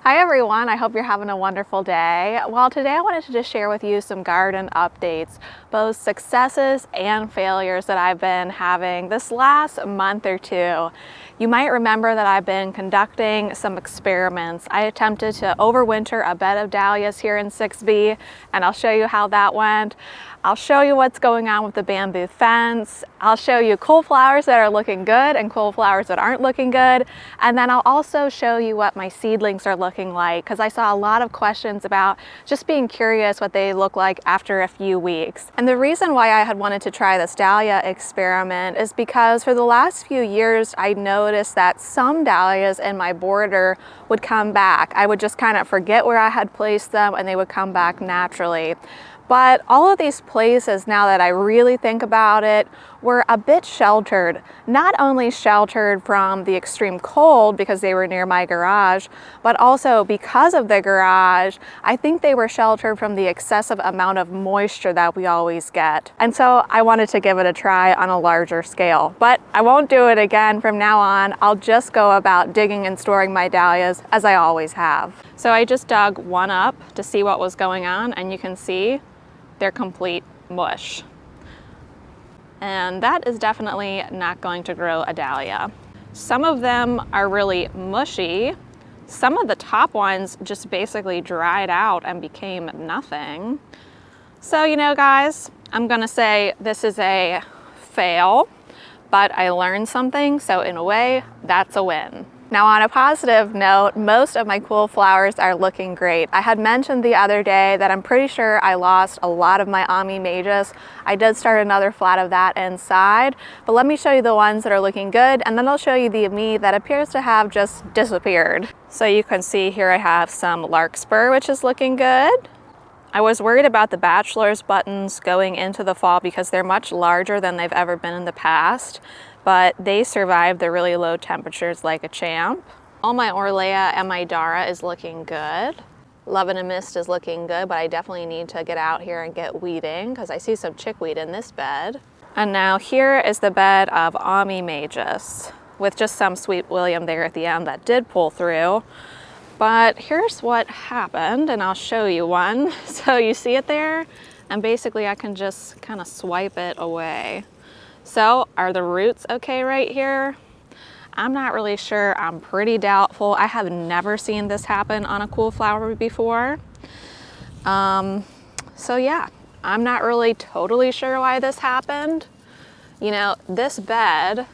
Hi everyone, I hope you're having a wonderful day. Well, today I wanted to just share with you some garden updates, both successes and failures that I've been having this last month or two. You might remember that I've been conducting some experiments. I attempted to overwinter a bed of dahlias here in 6B, and I'll show you how that went. I'll show you what's going on with the bamboo fence. I'll show you cool flowers that are looking good and cool flowers that aren't looking good. And then I'll also show you what my seedlings are looking like, because I saw a lot of questions about just being curious what they look like after a few weeks. And the reason why I had wanted to try this dahlia experiment is because for the last few years, I noticed that some dahlias in my border would come back. I would just kind of forget where I had placed them and they would come back naturally. But all of these places, now that I really think about it, were a bit sheltered. Not only sheltered from the extreme cold because they were near my garage, but also because of the garage, I think they were sheltered from the excessive amount of moisture that we always get. And so I wanted to give it a try on a larger scale. But I won't do it again from now on. I'll just go about digging and storing my dahlias as I always have. So I just dug one up to see what was going on, and you can see they're complete mush. And that is definitely not going to grow a dahlia. Some of them are really mushy. Some of the top ones just basically dried out and became nothing. So, you know, guys, I'm gonna say this is a fail, but I learned something, so in a way, that's a win. Now, on a positive note, most of my cool flowers are looking great. I had mentioned the other day that I'm pretty sure I lost a lot of my Ami Magus. I did start another flat of that inside, but let me show you the ones that are looking good, and then I'll show you the me that appears to have just disappeared. So you can see here I have some larkspur, which is looking good. I was worried about the bachelor's buttons going into the fall because they're much larger than they've ever been in the past, but they survived the really low temperatures like a champ. All my Orlea and my Dara is looking good. Love in a Mist is looking good, but I definitely need to get out here and get weeding because I see some chickweed in this bed. And now here is the bed of Ami Magus with just some Sweet William there at the end that did pull through. But here's what happened, and I'll show you one. So you see it there, and basically I can just kind of swipe it away. So are the roots okay right here? I'm not really sure. I'm pretty doubtful. I have never seen this happen on a cool flower before. So yeah, I'm not really totally sure why this happened. You know, this bed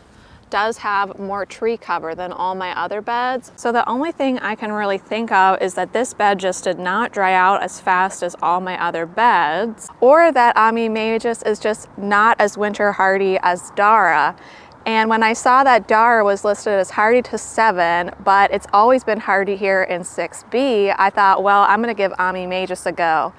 does have more tree cover than all my other beds. So the only thing I can really think of is that this bed just did not dry out as fast as all my other beds, or that Ami Magus is just not as winter hardy as Dara. And when I saw that Dara was listed as hardy to 7, but it's always been hardy here in 6B, I thought, well, I'm gonna give Ami Magus a go.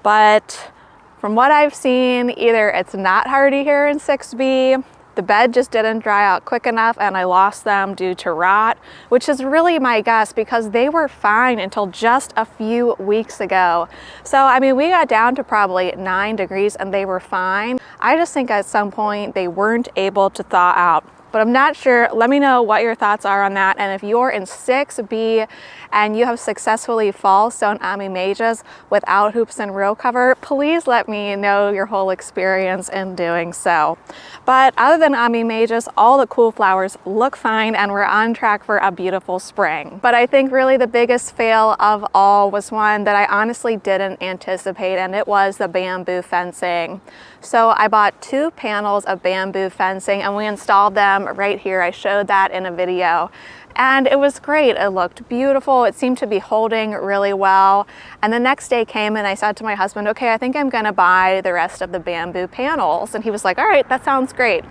But from what I've seen, either it's not hardy here in 6B, the bed just didn't dry out quick enough and I lost them due to rot, which is really my guess because they were fine until just a few weeks ago. So, I mean, we got down to probably 9 degrees and they were fine. I just think at some point they weren't able to thaw out. But I'm not sure. Let me know what your thoughts are on that. And if you're in 6B and you have successfully fall sown Ami Magus without hoops and row cover, please let me know your whole experience in doing so. But other than Ami Magus, all the cool flowers look fine and we're on track for a beautiful spring. But I think really the biggest fail of all was one that I honestly didn't anticipate, and it was the bamboo fencing. So I bought 2 panels of bamboo fencing and we installed them right here. I showed that in a video. And it was great. It looked beautiful. It seemed to be holding really well. And the next day came and I said to my husband, okay, I think I'm gonna buy the rest of the bamboo panels. And he was like, all right, that sounds great.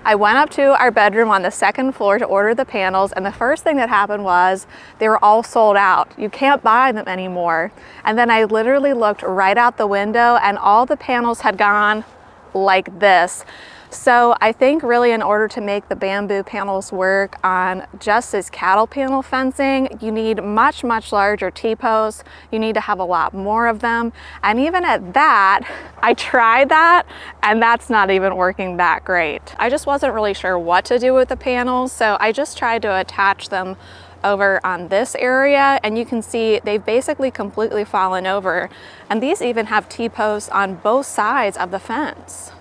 I went up to our bedroom on the 2nd floor to order the panels, and the first thing that happened was they were all sold out. You can't buy them anymore. And then I literally looked right out the window and all the panels had gone like this. So I think really in order to make the bamboo panels work on just this cattle panel fencing, you need much, much larger T-posts. You need to have a lot more of them. And even at that, I tried that and that's not even working that great. I just wasn't really sure what to do with the panels, so I just tried to attach them over on this area, and you can see they've basically completely fallen over. And these even have T-posts on both sides of the fence.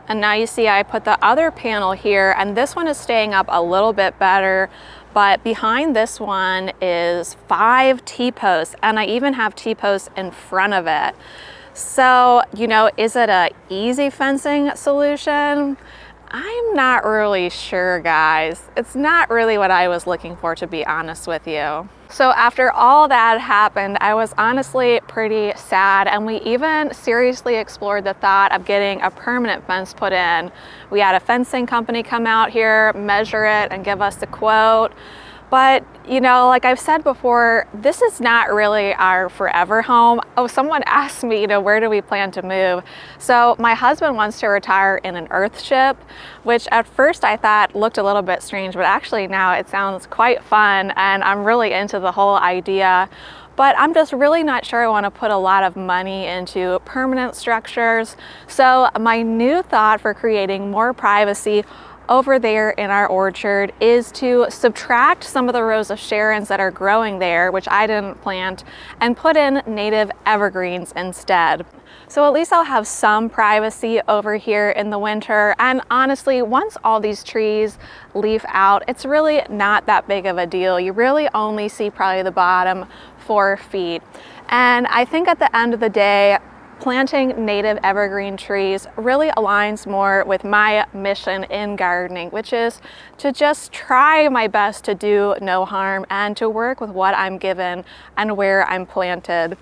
And now you see I put the other panel here, and this one is staying up a little bit better, but behind this one is 5 T-posts, and I even have T-posts in front of it. So, you know, is it an easy fencing solution? I'm not really sure, guys. It's not really what I was looking for, to be honest with you. So after all that happened, I was honestly pretty sad, and we even seriously explored the thought of getting a permanent fence put in. We had a fencing company come out here, measure it, and give us a quote. But, you know, like I've said before, this is not really our forever home. Oh, someone asked me, you know, where do we plan to move? So my husband wants to retire in an earth ship, which at first I thought looked a little bit strange, but actually now it sounds quite fun, and I'm really into the whole idea. But I'm just really not sure I want to put a lot of money into permanent structures. So my new thought for creating more privacy over there in our orchard is to subtract some of the rows of Sharons that are growing there, which I didn't plant, and put in native evergreens instead. So at least I'll have some privacy over here in the winter. And honestly, once all these trees leaf out, it's really not that big of a deal. You really only see probably the bottom 4 feet. And I think at the end of the day, planting native evergreen trees really aligns more with my mission in gardening, which is to just try my best to do no harm and to work with what I'm given and where I'm planted.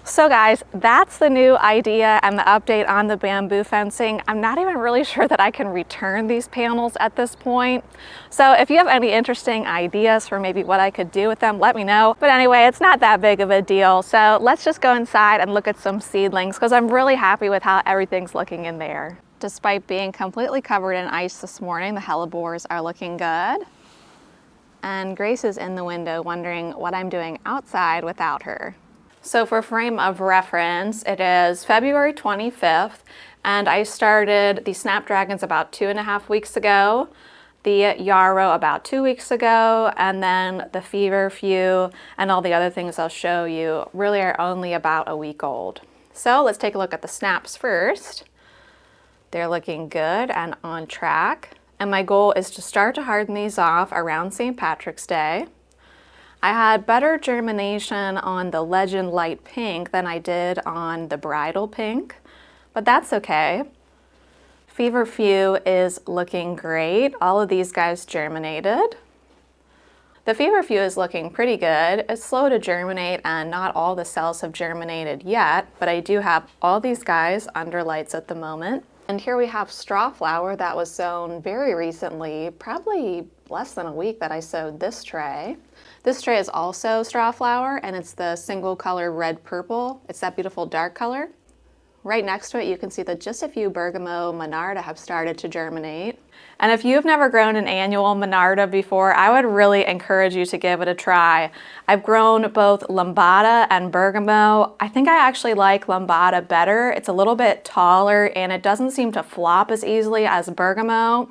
So guys, that's the new idea and the update on the bamboo fencing. I'm not even really sure that I can return these panels at this point. So if you have any interesting ideas for maybe what I could do with them, let me know. But anyway, it's not that big of a deal. So let's just go inside and look at some seedlings, because I'm really happy with how everything's looking in there. Despite being completely covered in ice this morning, the hellebores are looking good. And Grace is in the window wondering what I'm doing outside without her. So for frame of reference, it is February 25th, and I started the snapdragons about 2.5 weeks ago, the yarrow about 2 weeks ago, and then the feverfew and all the other things I'll show you really are only about a week old. So let's take a look at the snaps first. They're looking good and on track, and my goal is to start to harden these off around St. Patrick's Day. I had better germination on the Legend Light Pink than I did on the Bridal Pink, but that's okay. Feverfew is looking great. All of these guys germinated. The feverfew is looking pretty good. It's slow to germinate and not all the cells have germinated yet, but I do have all these guys under lights at the moment. And here we have Strawflower that was sown very recently, probably less than a week that I sowed this tray. This tray is also Strawflower, and it's the single color red purple. It's that beautiful dark color. Right next to it, you can see that just a few Bergamo Monarda have started to germinate. And if you've never grown an annual Monarda before, I would really encourage you to give it a try. I've grown both Lambada and Bergamo. I think I actually like Lambada better. It's a little bit taller and it doesn't seem to flop as easily as Bergamo.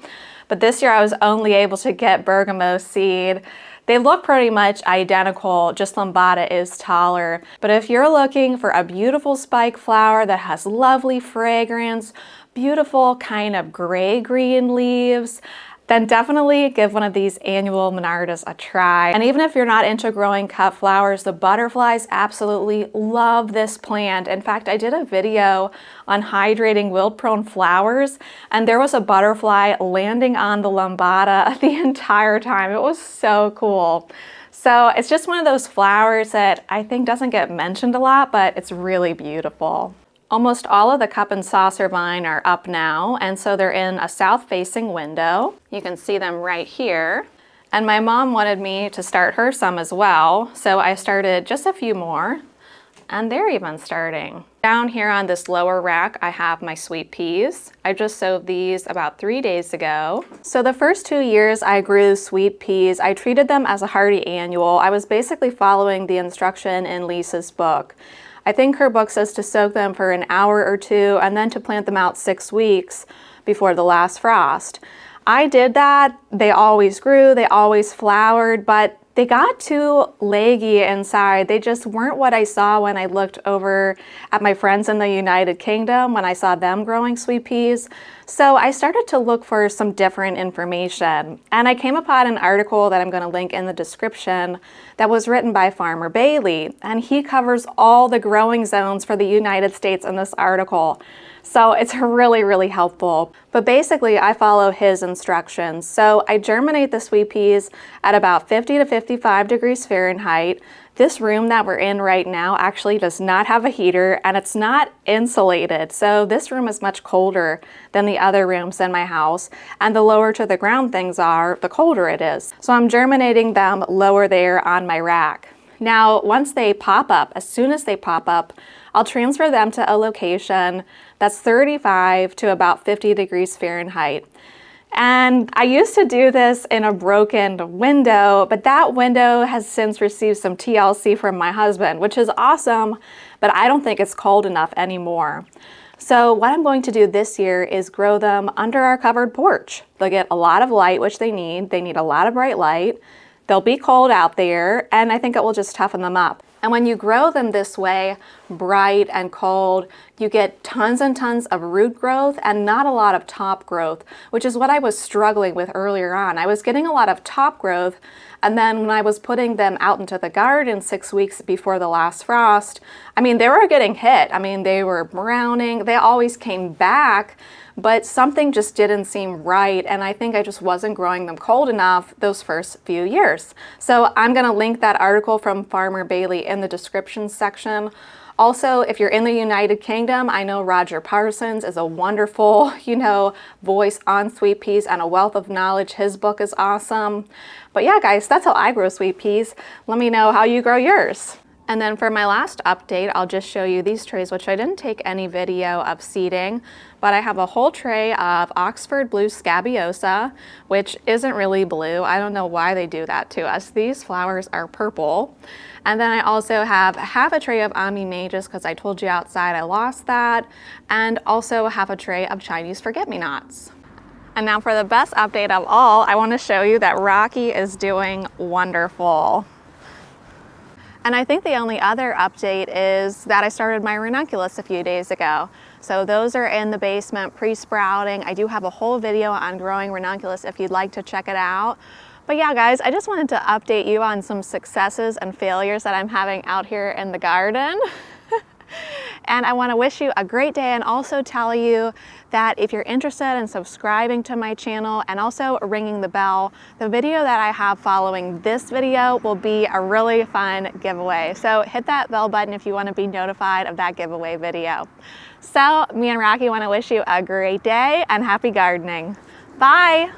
But this year I was only able to get Bergamo seed. They look pretty much identical, just Lambada is taller. But if you're looking for a beautiful spike flower that has lovely fragrance, beautiful kind of gray-green leaves, then definitely give one of these annual Monardas a try. And even if you're not into growing cut flowers, the butterflies absolutely love this plant. In fact, I did a video on hydrating wilt-prone flowers, and there was a butterfly landing on the Lambada the entire time. It was so cool. So it's just one of those flowers that I think doesn't get mentioned a lot, but it's really beautiful. Almost all of the cup and saucer vine are up now, and so they're in a south-facing window. You can see them right here. And my mom wanted me to start her some as well, so I started just a few more, and they're even starting. Down here on this lower rack, I have my sweet peas. I just sowed these about 3 days ago. So the first 2 years I grew sweet peas, I treated them as a hardy annual. I was basically following the instruction in Lisa's book. I think her book says to soak them for an hour or two and then to plant them out 6 weeks before the last frost. I did that. They always grew, they always flowered, but They got too leggy inside. They just weren't what I saw when I looked over at my friends in the United Kingdom when I saw them growing sweet peas. So I started to look for some different information, and I came upon an article that I'm going to link in the description that was written by Farmer Bailey, and he covers all the growing zones for the United States in this article. So it's really, really helpful. But basically, I follow his instructions. So I germinate the sweet peas at about 50 to 55 degrees Fahrenheit. This room that we're in right now actually does not have a heater, and it's not insulated. So this room is much colder than the other rooms in my house. And the lower to the ground things are, the colder it is. So I'm germinating them lower there on my rack. Now, once they pop up, as soon as they pop up, I'll transfer them to a location that's 35 to about 50 degrees Fahrenheit. And I used to do this in a broken window, but that window has since received some TLC from my husband, which is awesome, but I don't think it's cold enough anymore. So what I'm going to do this year is grow them under our covered porch. They'll get a lot of light, which they need. They need a lot of bright light. They'll be cold out there, and I think it will just toughen them up. And when you grow them this way, bright and cold, you get tons and tons of root growth and not a lot of top growth, which is what I was struggling with earlier on. I was getting a lot of top growth, and then when I was putting them out into the garden 6 weeks before the last frost, I mean, they were getting hit. I mean, they were browning. They always came back, but something just didn't seem right, and I think I just wasn't growing them cold enough those first few years. So I'm gonna link that article from Farmer Bailey in the description section. Also, if you're in the United Kingdom, I know Roger Parsons is a wonderful, voice on sweet peas and a wealth of knowledge. His book is awesome. But yeah, guys, that's how I grow sweet peas. Let me know how you grow yours. And then for my last update, I'll just show you these trays, which I didn't take any video of seeding, but I have a whole tray of Oxford Blue Scabiosa, which isn't really blue. I don't know why they do that to us. These flowers are purple. And then I also have half a tray of Ami Magus, because I told you outside I lost that, and also half a tray of Chinese forget-me-nots. And now for the best update of all, I want to show you that Rocky is doing wonderful. And I think the only other update is that I started my ranunculus a few days ago. So those are in the basement pre-sprouting. I do have a whole video on growing ranunculus if you'd like to check it out. But yeah, guys, I just wanted to update you on some successes and failures that I'm having out here in the garden. And I want to wish you a great day, and also tell you that if you're interested in subscribing to my channel and also ringing the bell, the video that I have following this video will be a really fun giveaway. So hit that bell button if you want to be notified of that giveaway video. So me and Rocky want to wish you a great day and happy gardening. Bye!